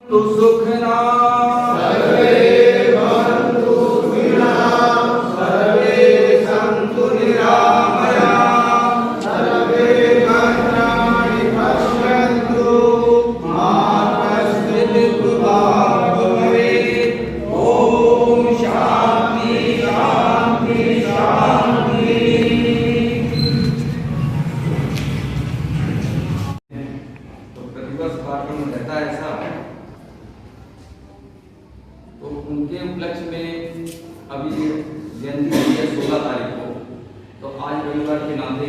तु सुखना सर्वे भवन्तु सुखिनः सर्वे सन्तु निरामयाः सर्वे भद्राणि पश्यन्तु मा कश्चित् दुःखभाग् भवेत्। ओम शांति शांति शांति। तो प्रतिवर्ष कार्यक्रम रहता है ऐसा, तो उनके उपलक्ष्य में अभी जयंती है 16 तारीख को, तो आज रविवार के नाते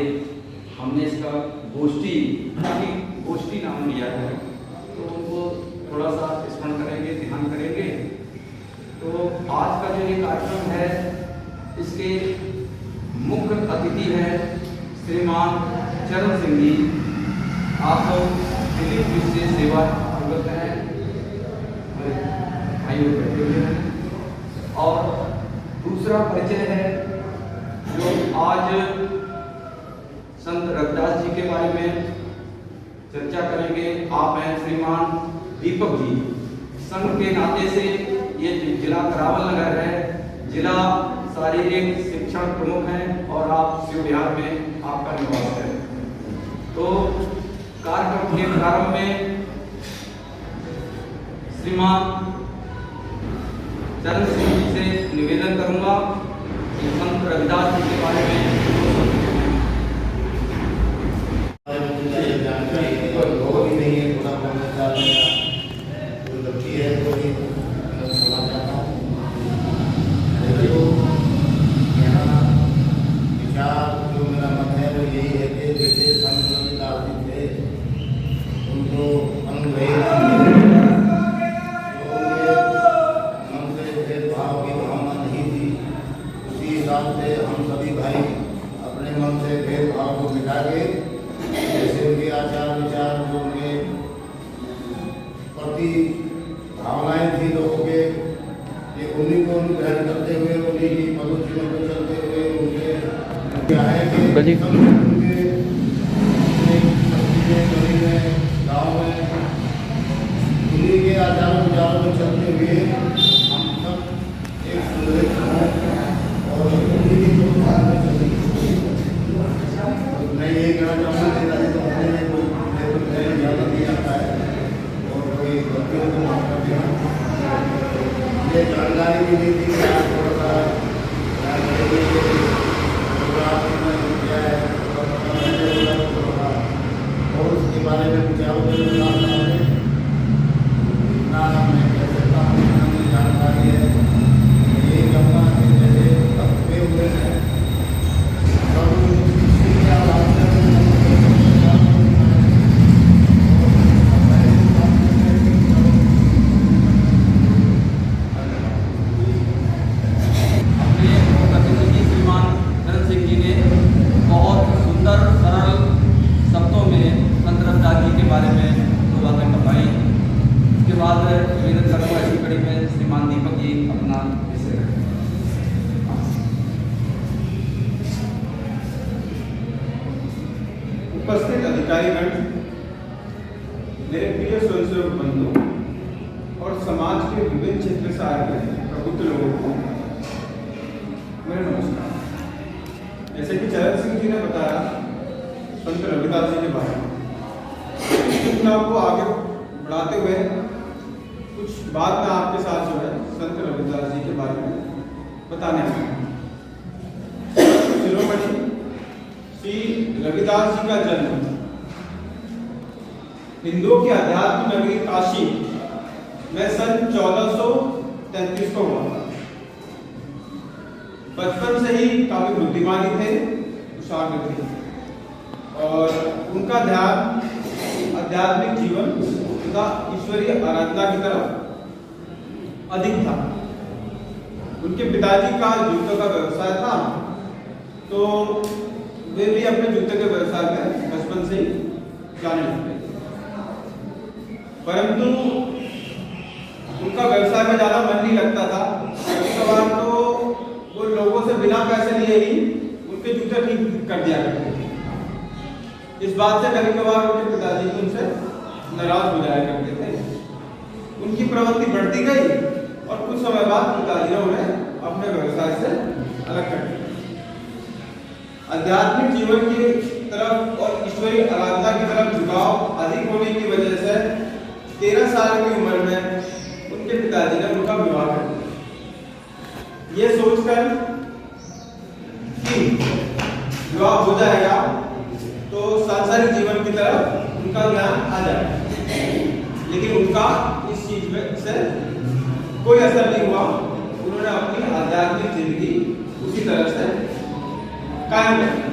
हमने इसका गोष्ठी नाम लिया है। तो उनको थोड़ा सा स्मरण करेंगे, ध्यान करेंगे। तो आज का जो ये कार्यक्रम है, इसके मुख्य अतिथि है श्रीमान चरण सिंह जी। आप दिल्ली से सेवा करते हैं, बैठे हुए हैं। और दूसरा परिचय है जो आज संत रविदास जी के बारे में चर्चा करेंगे। आप हैं श्रीमान दीपक जी। संघ के नाते से ये जिला करावल नगर है, जिला शारीरिक शिक्षण प्रमुख हैं और आप शिव विहार में आपका निवास है। तो कार्यक्रम के प्रारंभ में श्रीमान चरण सिंह जी से निवेदन करूंगा कि संत रविदास जी के बारे में बहुत ही नहीं है, थोड़ा बोलना चाह रहे हैं। कोई गलती है तो ही क्षमा चाहता हूँ। देखो, यहाँ विचार जो मेरा मत है वो यही है कि जैसे संत रविदास जी थे, उनको से हम सभी भाई अपने मन से भेदभाव को मिटा के, जैसे उनके आचार विचार, जो उनके प्रति भावनाएं थी लोगों के, ये उन्हीं को ग्रहण करते हुए, उन्हीं की मधुजीवन को चलते हुए उनके क्या है कि उनके गली में, गाँव में, उन्हीं के आचार विचारों में चलते हुए हम सब एक सुंदर और मैं ये कहना चाहूँगा कि तो अपने कोई ज़्यादा नहीं आता है और कोई गलतियों को माफ करते हैं। ये जानकारी भी नहीं थी कि आप थोड़ा सा क्या है और उसके बारे में विचारों में इतना मैं कह सकता हूँ, जानकारी है। ये कहूँगा कि जैसे हुए हैं उपस्थित अधिकारीगण, मेरे प्रिय स्वयंसेवक बंधु और समाज के विभिन्न क्षेत्र से आए हुए प्रबुद्ध लोगों को मेरा नमस्कार। जैसे कि चरण सिंह जी ने बताया संत रविदास जी के बारे में, सूचना को आगे बढ़ाते हुए कुछ बात मैं आपके साथ जो है संत रविदास जी के बारे में बताने आया हूँ। शिरोमणि श्री रविदास जी का जन्म हिंदुओं की आध्यात्मिक नगरी काशी में सन 1433 को हुआ। बचपन से ही काफी बुद्धिमानी थे, कुशाग्र थे और उनका ध्यान आध्यात्मिक जीवन तथा ईश्वरीय आराधना की तरफ अधिक था। उनके पिताजी का जूतों का व्यवसाय था, तो वे भी अपने जूते के व्यवसाय में बचपन से ही जाने लगे। परंतु उनका व्यवसाय में ज्यादा मन नहीं लगता था। कभी कभार तो वो लोगों से बिना पैसे लिए ही उनके जूते ठीक कर दिया करते थे। इस बात से कभी कभार उनके पिताजी उनसे नाराज हो जाया करते थे। उनकी प्रवृत्ति बढ़ती गई और कुछ समय बाद पिताजी ने उन्हें अपने व्यवसाय से अलग कर दिया। आध्यात्मिक जीवन की तरफ और ईश्वरीय आराधना की तरफ झुकाव अधिक होने की वजह से 13 साल की उम्र में उनके पिताजी ने उनका विवाह कर दिया। ये सोचकर कि विवाह हो जाएगा तो सांसारिक जीवन की तरफ उनका ज्ञान आ जाएगा, लेकिन उनका इस चीज में से कोई असर नहीं हुआ। उन्होंने अपनी आध्यात्मिक जिंदगी उसी तरह से कायम रखी।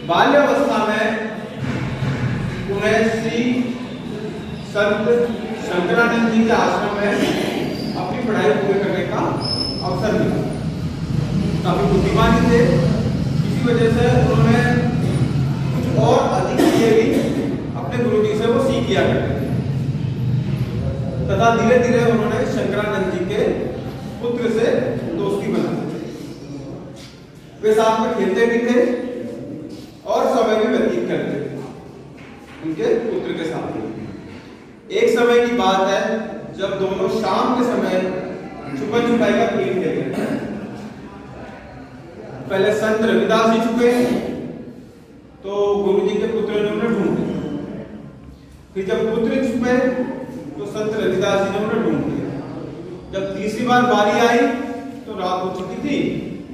बाल्यावस्था में उन्हें श्री संत शंकरानंद जी के आश्रम में अपनी पढ़ाई पूरी करने का अवसर मिला। काफी बुद्धिमानी थे, इसी वजह से उन्होंने कुछ और अधिक चीजें भी अपने गुरु जी से वो सीख लिया करते थे तथा धीरे धीरे उन्होंने शंकरानंद जी के पुत्र से दोस्ती बना ली। वे साथ में खेलते भी थे और समय भी व्यतीत करते थे उनके पुत्र के साथ। एक समय की बात है जब दोनों शाम के समय छुपन छुपाई का खेल खेलते थे। पहले संत रविदास जी छुपे तो गुरुजी के पुत्र ने उन्हें ढूंढ लिया। फिर जब पुत्र छुपे तो संत रविदास जी ने उन्हें ढूंढ लिया। जब तीसरी बार बारी आई तो रात हो चुकी थी।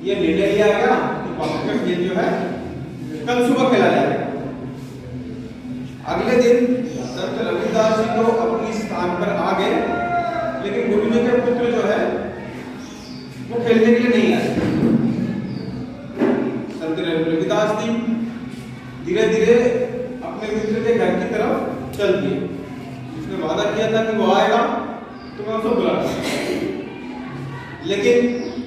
ये निर्णय लिया गया कि बाकी का खेल जो है कल सुबह खेला जाएगा। अगले दिन संत रविदास जी को अपनी स्थान पर आ गए, लेकिन गुरुजी के पुत्र जो है वो खेलने के लिए नहीं आए। संत रविदास जी धीरे धीरे अपने मित्र के घर की तरफ चल दिए। उसने वादा किया था कि वो आएगा तो मैं उसको बुलाऊंगा, लेकिन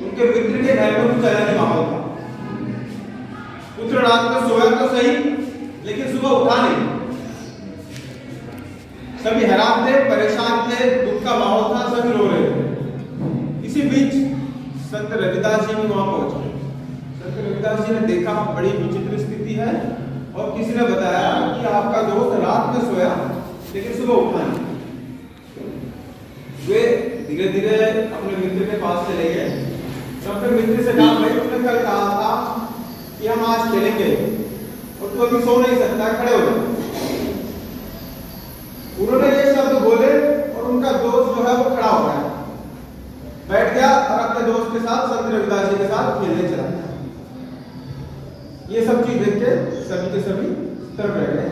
उनके मित्र के घर में कुछ अलग ही माहौल था। पुत्र रात को सोया तो सही, लेकिन सुबह उठा नहीं। सभी हैरान थे, परेशान थे, दुख का माहौल था, सभी रो रहे थे। इसी बीच संत रविदास जी भी वहां पहुंचे। संत रविदास जी ने देखा बड़ी विचित्र स्थिति है और किसी ने बताया कि आपका दोस्त रात में सोया लेकिन सुबह उठा नहीं। वे धीरे धीरे अपने मित्र के पास चले गए। अपने मित्र से कहा, भाई तुमने कल कहा था कि हम आज खेलेंगे और तू अभी सो नहीं सकता, खड़े हो जाओ। उन्होंने ये शब्द बोले और उनका दोस्त जो है वो खड़ा हो गया, बैठ गया और अपने दोस्त के साथ संत रविदास जी के साथ खेलने चला गया। ये सब चीज देख के सभी के सभी तरफ रह गए,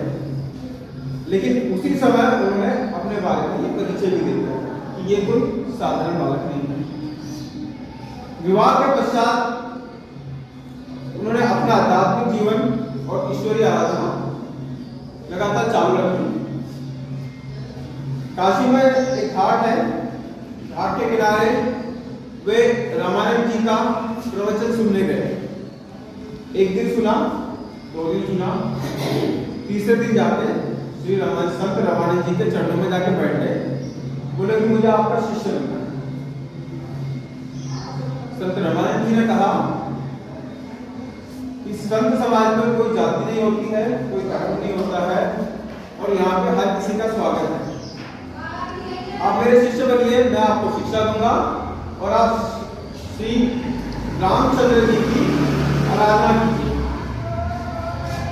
लेकिन उसी समय उन्होंने अपने बारे में ये परिचय भी दिया कि ये कोई साधारण बालक नहीं है। विवाह के पश्चात उन्होंने अपना आध्यात्मिक जीवन और ईश्वरीय आराधना लगातार चालू रखी। काशी में एक घाट है, घाट के किनारे वे रामायण जी का प्रवचन सुनने गए। एक दिन सुना, 2 दिन सुना, तीसरे दिन जाके श्री संत रामानंद जी के चरणों में जाके बैठ गए। बोले कि मुझे आपका शिष्य बनना है। संत रामानंद जी ने कहा कि संत समाज में कोई जाति नहीं होती है, कोई धर्म नहीं होता है और यहाँ पे हर किसी का स्वागत है। आप मेरे शिष्य बनिए, मैं आपको शिक्षा दूंगा और आप श्री रामचंद्र जी की आराधना कीजिए।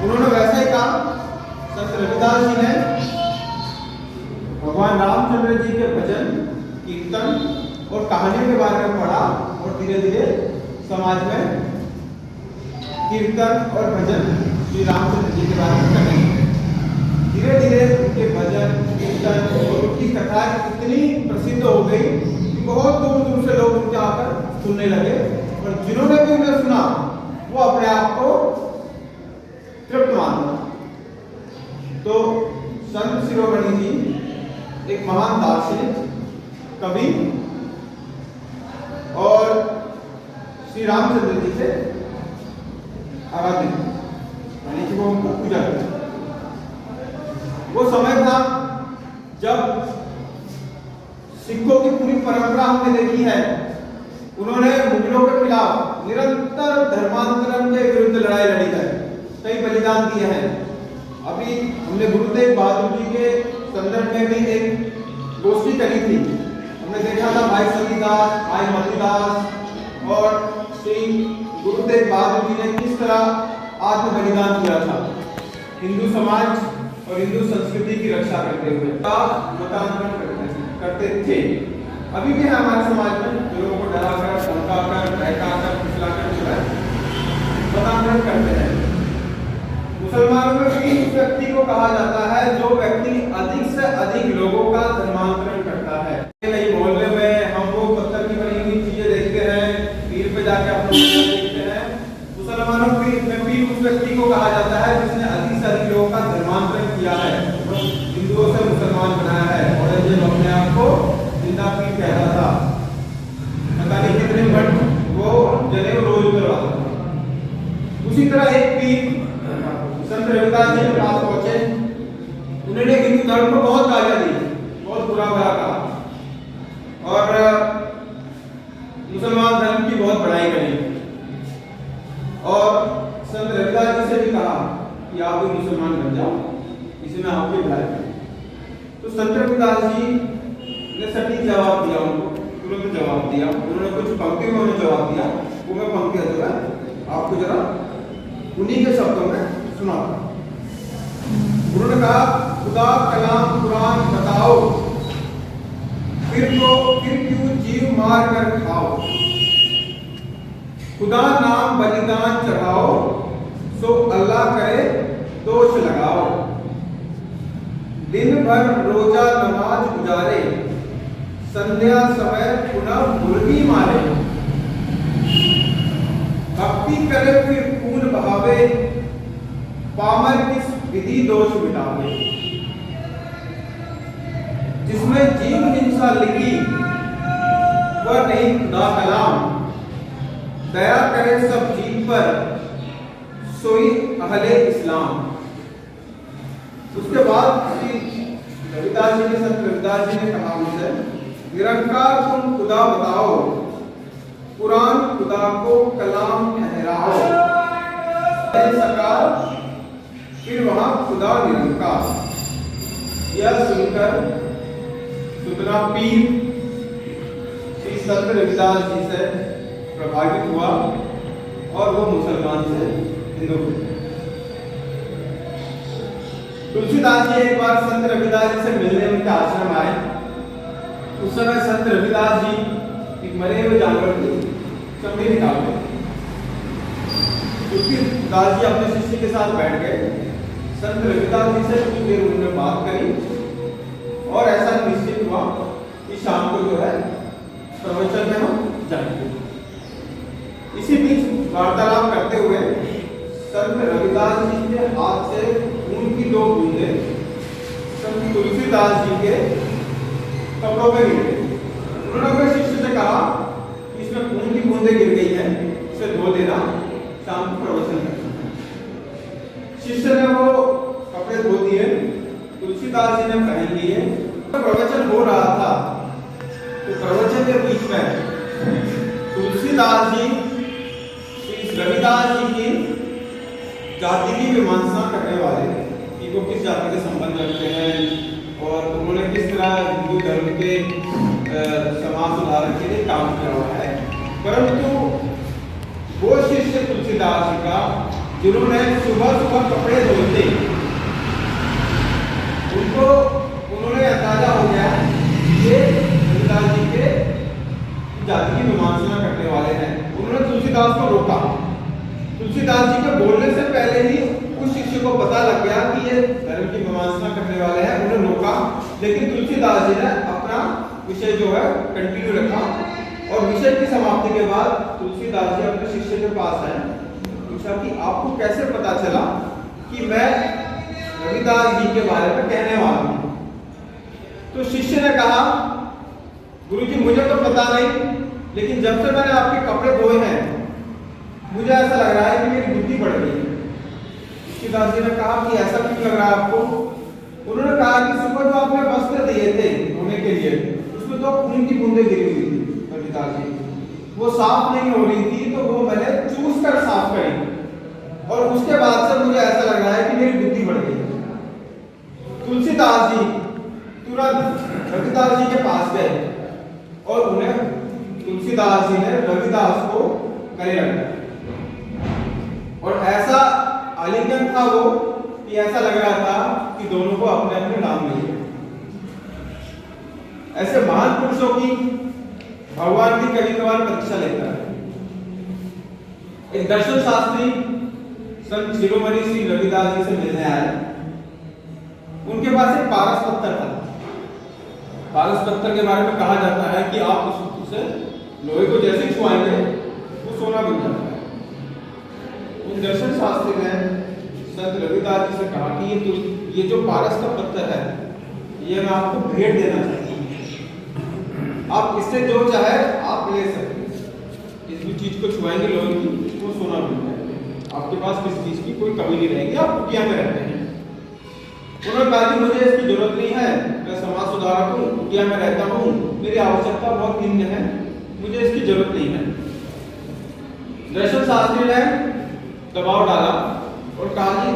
उन्होंने वैसे ही कहा। संत रविदास जी ने भगवान रामचंद्र जी के भजन, कीर्तन और कहानी के बारे में पढ़ा और धीरे धीरे समाज में कीर्तन और भजन श्री रामचंद्र जी के बारे में करने लगे। धीरे धीरे उनके भजन, कीर्तन और उनकी कथाएं इतनी प्रसिद्ध हो गई कि बहुत दूर दूर से लोग उनके आकर सुनने लगे और जिन्होंने भी उन्हें सुना वो अपने आप को तृप्त माना। तो संत शिरोमणि जी एक महान दार्शनिक, कवि और श्री रामचंद्र जी से आराधित, यानी कि वो उनको पूजा करते। वो समय था जब सिखों की पूरी परंपरा हमने देखी है। उन्होंने मुगलों के खिलाफ निरंतर धर्मांतरण के विरुद्ध लड़ाई लड़ी है, कई बलिदान दिए हैं। अभी हमने गुरु तेग बहादुर जी के संदर्भ में भी एक गोष्ठी करी थी। हमने देखा था भाई सतीदास, भाई मतीदास और श्री गुरु तेग बहादुर जी ने किस तरह आत्म बलिदान किया था हिंदू समाज और हिंदू संस्कृति की रक्षा करते हुए। मतांतरण करते थे। अभी भी है हमारे समाज में जो लोगों को डराकर, धमकाकर, बहकाकर, फुसलाकर जो है मतांतरण करते हैं। मुसलमानों में भी उस व्यक्ति को कहा जाता है जो व्यक्ति अधिक से अधिक लोगों का धर्मांतरण करता है। नहीं मोहल्ले में हम वो पत्थर की बनी हुई चीजें देखते हैं, पीर पे जाके आप लोग देखते हैं। मुसलमानों में भी उस व्यक्ति को कहा जाता है जिसने अधिक से अधिक लोगों का धर्मांतरण किया है, हिंदुओं से मुसलमान बनाया है। औरंगजेब अपने आप को जिंदा पीर कहता था। पता नहीं कितने मठ वो जनेऊ रोज करवाता था। उसी तरह एक पीर संत रविदास जी के पास पहुंचे। उन्होंने हिंदू धर्म को बहुत गालियां दी, बहुत बुरा भला कहा और मुसलमान धर्म की बहुत बड़ाई करी। और संत रविदास जी से भी कहा कि आप भी मुसलमान बन जाओ, इसमें आपकी भलाई। तो संत रविदास जी ने सटीक जवाब दिया, उनको तुरंत जवाब दिया। उन्होंने कुछ पंक्ति में उन्हें जवाब दिया, वो मैं पंक्ति जो है आपको जरा उन्हीं के शब्दों में सुना। उन्होंने कहा खुदा कलाम कुरान बताओ, फिर क्यों जीव मार कर खाओ। खुदा नाम बलिदान चढ़ाओ, सो अल्लाह करे दोष लगाओ। दिन भर रोजा नमाज गुजारे, संध्या समय पुनः मुर्गी मारे। भक्ति करे फिर खून बहावे, पामर किस विधि दोष मिटावे। जिसमें जीव हिंसा लिखी वह नहीं खुदा कलाम, दया करे सब जीव पर सोई अहले इस्लाम। उसके बाद श्री रविदास जी ने संत रविदास जी ने कहा मुझसे, निरंकार तुम खुदा बताओ, कुरान खुदा को कलाम ठहराओ। सकार फिर वहां खुदा निरंकार। यह सुनकर सुतना पीर श्री संत रविदास जी से प्रभावित हुआ और वो मुसलमान से हिंदू हुए। तुलसीदास जी एक बार संत रविदास जी से मिलने उनके आश्रम आए। उस समय संत रविदास जी एक मरे हुए जानवर की चमड़ी निकाल गए। तुलसीदास जी अपने शिष्य के साथ बैठ गए। संत रविदास जी से कुछ देर उन्होंने बात करी और ऐसा निश्चित हुआ कि शाम को जो है प्रवचन में हम जाएंगे। इसी बीच वार्तालाप करते हुए संत रविदास जी के हाथ से खून की 2 बूंदे संत तुलसीदास जी के कपड़ों में गिर गई। उन्होंने अपने शिष्य से कहा कि इसमें खून की बूंदें गिर गई हैं, इसे धो देना, शाम को प्रवचन करना। शिष्य ने वो कपड़े धो दिए, तुलसीदास जी ने पहन लिए। प्रवचन हो रहा था तो प्रवचन के बीच में तुलसीदास जी रविदास जी की जाति की मीमांसा करने वाले कि वो किस जाति के संबंध रखते हैं और उन्होंने किस तरह हिंदू धर्म के समाज सुधार के लिए काम किया हुआ है। परंतु वो शिष्य तुलसीदास जी का जिन्होंने सुबह सुबह कपड़े धोते, उनको उन्होंने अंदाजा हो गया ये रविदास जी के जाति की मीमांसा करने वाले हैं। उन्होंने तुलसीदास को रोका। तुलसीदास जी के बोलने से पहले ही उस शिष्य को पता लग गया कि ये धर्म की मीमांसा करने वाले हैं। उन्हें रोका, लेकिन तुलसीदास जी ने अपना विषय जो है कंटिन्यू रखा और विषय की समाप्ति के बाद तुलसीदास जी अपने शिष्य के पास आए। पूछा कि आपको कैसे पता चला कि मैं रविदास जी के बारे में कहने वाला हूं। तो शिष्य ने कहा, गुरुजी मुझे तो पता नहीं, लेकिन जब से मैंने आपके कपड़े धोए हैं मुझे ऐसा लग रहा है कि मेरी बुद्धि बढ़ गई है। तुलसीदास जी ने कहा कि ऐसा क्यों लग रहा है आपको? उन्होंने कहा कि सुबह जो आपने वस्त्र दिए थे धोने के लिए, उसमें तो खून की बूंदें गिरी हुई थी रविदास जी, वो साफ नहीं हो रही थी, तो वो मैंने चूस कर साफ करी और उसके बाद से मुझे ऐसा लग रहा है कि मेरी बुद्धि बढ़ गई। तुलसीदास जी तुरंत रविदास जी के पास गए और उन्हें तुलसीदास जी ने रविदास को गले लगाया और ऐसा आलिंगन था वो कि ऐसा लग रहा था कि दोनों को अपने अपने नाम मिल गए। ऐसे महान पुरुषों की भगवान की कभी कभार परीक्षा लेता है। एक दर्शन शास्त्री संत शिरोमणि श्री रविदास जी से मिलने आए। उनके पास एक पारस पत्थर था। पारस पत्थर के बारे में कहा जाता है कि आप उसे लोहे को जैसे छुआएंगे वो सोना बन जाता है। उन दर्शन शास्त्री ने संत रविदास जी से कहा कि ये जो पारस का पत्थर है ये मैं आपको भेंट देना चाहता हूँ। आप इससे जो चाहे आप ले सकते हैं। इस भी चीज को छुआएंगे लोहे की वो सोना बन जाएगा। आपके पास किसी चीज की कोई कमी नहीं रहेगी। आप कुटिया में रहते हैं। उन्होंने कहा कि मुझे इसकी जरूरत नहीं है, मैं समाज सुधारक हूँ, कुटिया में रहता हूँ, मेरी आवश्यकता बहुत निम्न है, मुझे इसकी जरूरत नहीं है। दर्शन शास्त्री ने दबाव डाला और कहा कि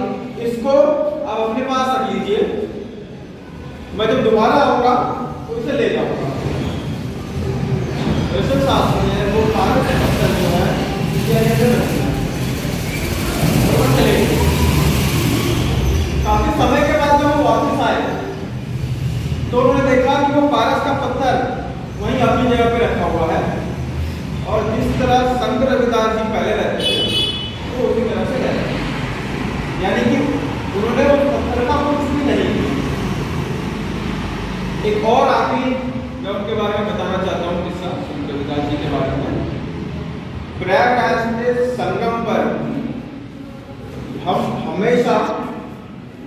इसको आप अपने पास रख लीजिए, मैं जब दोबारा आऊंगा तो इसे ले जाऊंगा। दर्शन शास्त्री ने वो पारस पत्थर जो है चले गए। काफी समय के बाद जब वो वापस आए तो उन्होंने देखा कि वो पारस का पत्थर वहीं अपनी जगह पे रखा हुआ है और जिस तरह संत रविदास जी पहले रहते थे वो उसी तरह से रहते हैं। यानी कि उन्होंने उस पत्थर का कुछ भी नहीं किया। एक और आखिरी मैं उनके बारे में बताना चाहता हूँ किस्सा संत रविदास जी के बारे में। प्रयागराज के संगम पर हम हमेशा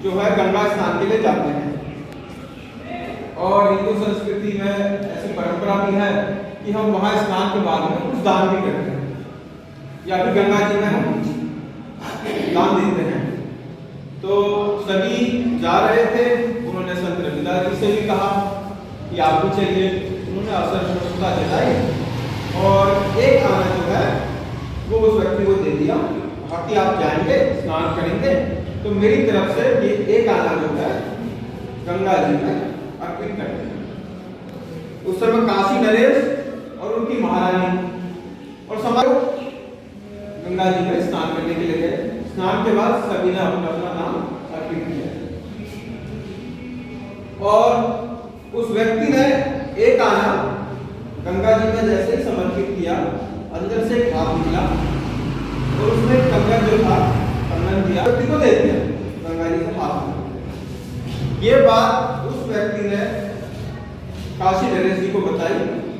जो है गंगा स्नान के लिए जाते हैं और हिंदू संस्कृति में ऐसी परंपरा भी है कि हम वहां स्नान के बाद में कुछ दान भी करते हैं या फिर गंगा जी में हम दान देते हैं। तो सभी जा रहे थे। उन्होंने संत रविदास जी से भी कहा कि आप भी चलिए। उन्होंने असरता जताई और एक आना जो है वो उस व्यक्ति को दे दिया। बाकी आप जाएंगे स्नान करेंगे तो मेरी तरफ से ये एक आना जो है गंगा जी में अर्पित कर देंगे। उस समय काशी नरेश और उनकी महारानी और समाज गंगा जी में स्नान करने के लिए गए। स्नान के बाद सभी ने अपना अपना नाम अर्पित किया और उस व्यक्ति ने एक आना गंगा जी में जैसे ही समर्पित किया अंदर से एक हाथ निकला और उसने कंगन जो था कंगन दिया व्यक्ति को दे दिया गंगा जी के हाथ में। ये बात उस व्यक्ति ने काशी नरेश जी को बताई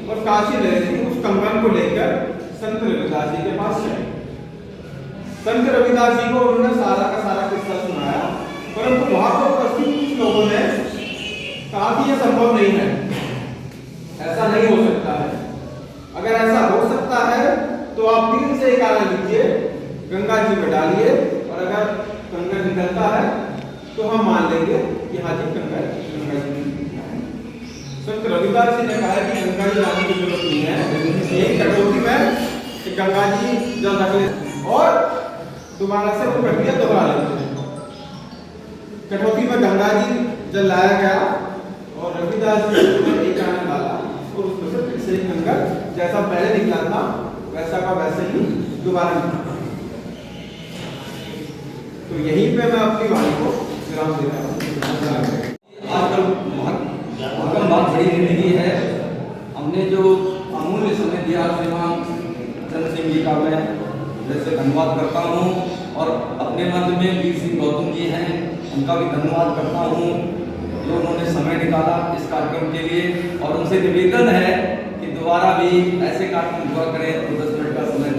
और काशी नरेश जी उस कंगन को लेकर संत रविदास जी के पास गए। संत रविदास जी को उन्होंने सारा का सारा किस्सा सुनाया, परंतु वहां पर उपस्थित कुछ लोगों ने कहा कि यह संभव नहीं है, ऐसा नहीं हो सकता है। अगर ऐसा हो सकता है तो आप 3 से 1 आना लीजिए, गंगा जी में डालिए और अगर कंगन निकलता है तो हम मान लेंगे कि हाँ जी गंगा जी में। संत रविदास जी ने कहा कि गंगा जी लाने की जरूरत नहीं है, एक कटोरी में गंगा जी जल रख ले और दोबारा से वो प्रक्रिया दोहरा लेते हैं। कटोरी में गंगा जी जल लाया गया और रविदास जी ने एक आना डाला और उसमें से फिर से गंगा जैसा पहले निकला था वैसा का वैसे ही दोबारा निकला। तो यहीं पे मैं अपनी वाणी को विराम देता हूँ। आजकल बहुत बड़ी जिंदगी है। हमने जो अमूल्य समय दिया श्रीमान चंद्र सिंह जी का मैं जैसे धन्यवाद करता हूँ और अपने मध्य में वीर सिंह गौतम जी हैं उनका भी धन्यवाद करता हूँ जो उन्होंने समय निकाला इस कार्यक्रम के लिए और उनसे निवेदन है कि दोबारा भी ऐसे कार्यक्रम हुआ करें तो 10 मिनट का समय